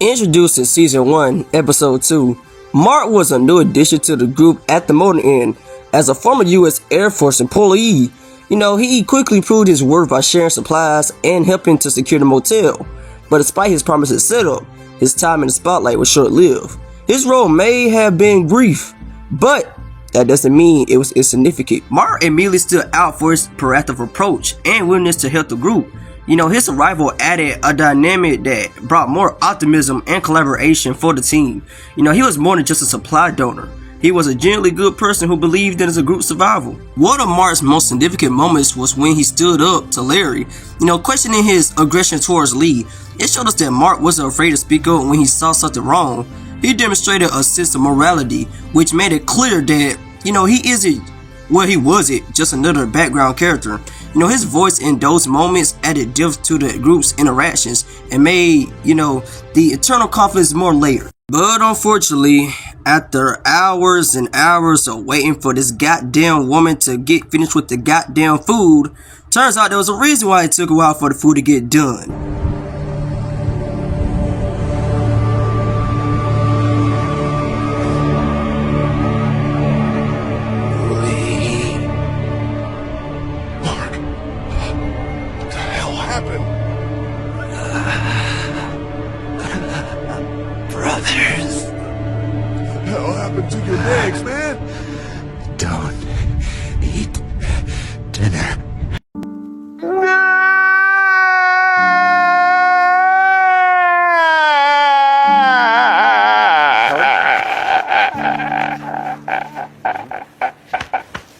Introduced in Season 1, Episode 2, Mark was a new addition to the group at the motor inn. As a former U.S. Air Force employee, he quickly proved his worth by sharing supplies and helping to secure the motel. But despite his promising setup, his time in the spotlight was short-lived. His role may have been brief, but that doesn't mean it was insignificant. Mark immediately stood out for his proactive approach and willingness to help the group. His arrival added a dynamic that brought more optimism and collaboration for the team. He was more than just a supply donor. He was a genuinely good person who believed in his group survival. One of Mark's most significant moments was when he stood up to Larry, questioning his aggression towards Lee. It showed us that Mark wasn't afraid to speak up when he saw something wrong. He demonstrated a sense of morality, which made it clear that, he wasn't just another background character. His voice in those moments added depth to the group's interactions and made, the internal conflicts more layered. But unfortunately, after hours and hours of waiting for this goddamn woman to get finished with the goddamn food, turns out there was a reason why it took a while for the food to get done. Brothers. What the hell happened to your legs, man? Don't eat dinner.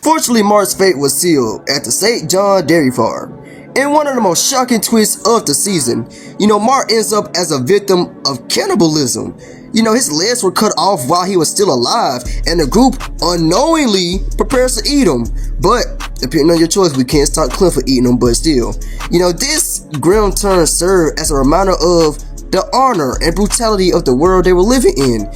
Fortunately, Mark's fate was sealed at the St. John Dairy Farm. In one of the most shocking twists of the season, Mark ends up as a victim of cannibalism. His legs were cut off while he was still alive, and the group unknowingly prepares to eat him. But, depending on your choice, we can't stop Cliff for eating him, but still. This grim turn served as a reminder of the honor and brutality of the world they were living in.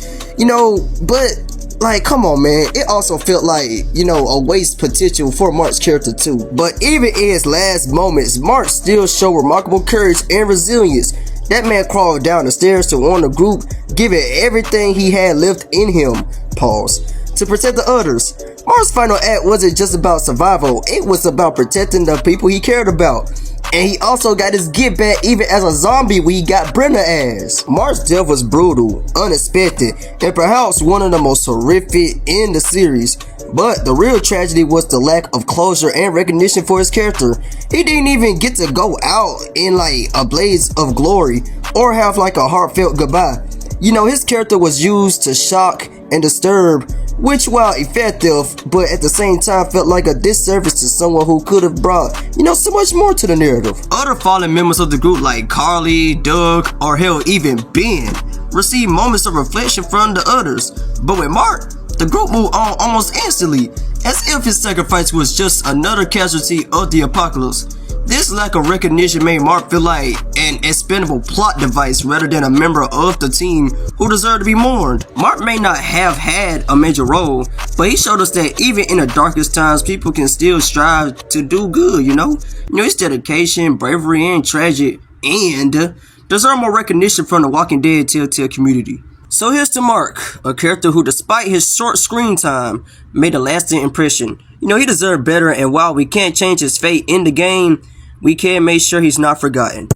But come on, man, it also felt like, a waste potential for Mark's character too. But even in his last moments, Mark still showed remarkable courage and resilience. That man crawled down the stairs to warn the group, giving everything he had left in him, to protect the others. Mark's final act wasn't just about survival, it was about protecting the people he cared about. And he also got his get back even as a zombie when he got Brenda ass. Mark's death was brutal, unexpected, and perhaps one of the most horrific in the series. But the real tragedy was the lack of closure and recognition for his character. He didn't even get to go out in a blaze of glory or have a heartfelt goodbye. His character was used to shock and disturb, which while effective, but at the same time felt like a disservice to someone who could have brought, so much more to the narrative. Other fallen members of the group like Carly, Doug, or hell even Ben, received moments of reflection from the others. But with Mark, the group moved on almost instantly, as if his sacrifice was just another casualty of the apocalypse. This lack of recognition made Mark feel like an expendable plot device rather than a member of the team who deserved to be mourned. Mark may not have had a major role, but he showed us that even in the darkest times, people can still strive to do good, his dedication, bravery, and tragic, and deserve more recognition from the Walking Dead Telltale community. So here's to Mark, a character who, despite his short screen time, made a lasting impression. He deserved better, and while we can't change his fate in the game, we can make sure he's not forgotten.